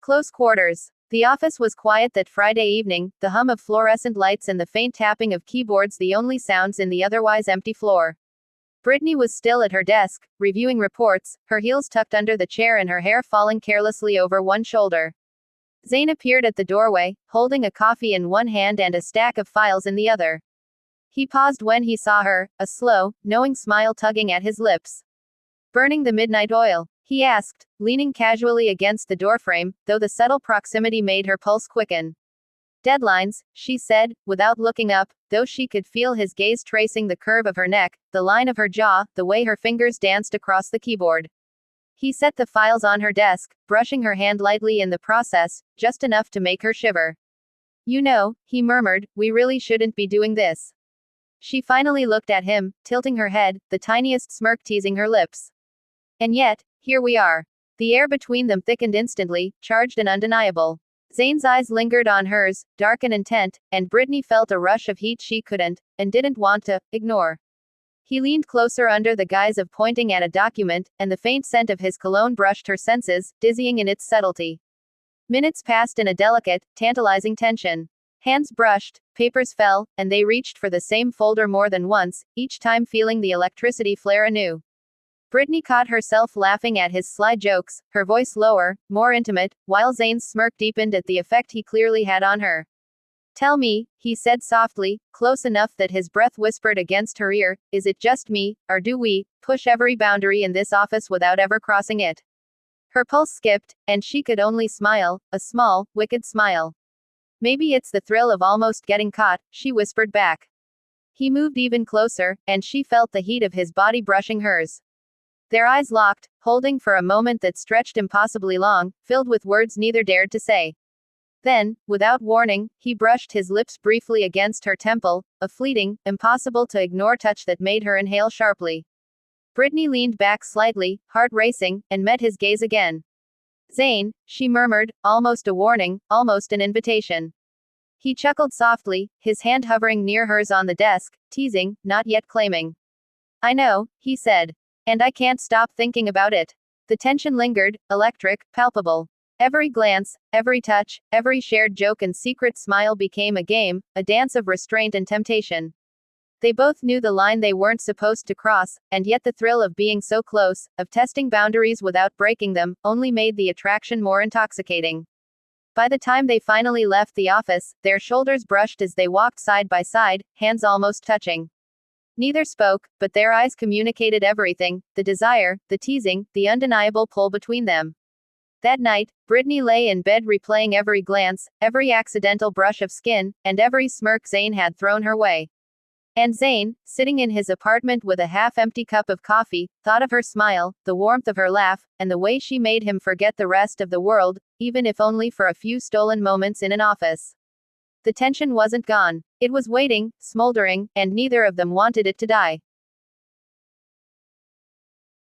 Close quarters. The office was quiet that Friday evening, the hum of fluorescent lights and the faint tapping of keyboards the only sounds in the otherwise empty floor. Britney was still at her desk, reviewing reports, her heels tucked under the chair and her hair falling carelessly over one shoulder. Zain appeared at the doorway, holding a coffee in one hand and a stack of files in the other. He paused when he saw her, a slow, knowing smile tugging at his lips. "Burning the midnight oil?" he asked, leaning casually against the doorframe, though the subtle proximity made her pulse quicken. "Deadlines," she said, without looking up, though she could feel his gaze tracing the curve of her neck, the line of her jaw, the way her fingers danced across the keyboard. He set the files on her desk, brushing her hand lightly in the process, just enough to make her shiver. "You know," he murmured, "we really shouldn't be doing this." She finally looked at him, tilting her head, the tiniest smirk teasing her lips. "And yet, here we are." The air between them thickened instantly, charged and undeniable. Zain's eyes lingered on hers, dark and intent, and Britney felt a rush of heat she couldn't, and didn't want to, ignore. He leaned closer under the guise of pointing at a document, and the faint scent of his cologne brushed her senses, dizzying in its subtlety. Minutes passed in a delicate, tantalizing tension. Hands brushed, papers fell, and they reached for the same folder more than once, each time feeling the electricity flare anew. Britney caught herself laughing at his sly jokes, her voice lower, more intimate, while Zain's smirk deepened at the effect he clearly had on her. "Tell me," he said softly, close enough that his breath whispered against her ear, "is it just me, or do we push every boundary in this office without ever crossing it?" Her pulse skipped, and she could only smile, a small, wicked smile. "Maybe it's the thrill of almost getting caught," she whispered back. He moved even closer, and she felt the heat of his body brushing hers. Their eyes locked, holding for a moment that stretched impossibly long, filled with words neither dared to say. Then, without warning, he brushed his lips briefly against her temple, a fleeting, impossible to ignore touch that made her inhale sharply. Britney leaned back slightly, heart racing, and met his gaze again. "Zain," she murmured, almost a warning, almost an invitation. He chuckled softly, his hand hovering near hers on the desk, teasing, not yet claiming. "I know," he said. "And I can't stop thinking about it." The tension lingered, electric, palpable. Every glance, every touch, every shared joke and secret smile became a game, a dance of restraint and temptation. They both knew the line they weren't supposed to cross, and yet the thrill of being so close, of testing boundaries without breaking them, only made the attraction more intoxicating. By the time they finally left the office, their shoulders brushed as they walked side by side, hands almost touching. Neither spoke, but their eyes communicated everything, the desire, the teasing, the undeniable pull between them. That night, Britney lay in bed replaying every glance, every accidental brush of skin, and every smirk Zain had thrown her way. And Zain, sitting in his apartment with a half-empty cup of coffee, thought of her smile, the warmth of her laugh, and the way she made him forget the rest of the world, even if only for a few stolen moments in an office. The tension wasn't gone. It was waiting, smoldering, and neither of them wanted it to die.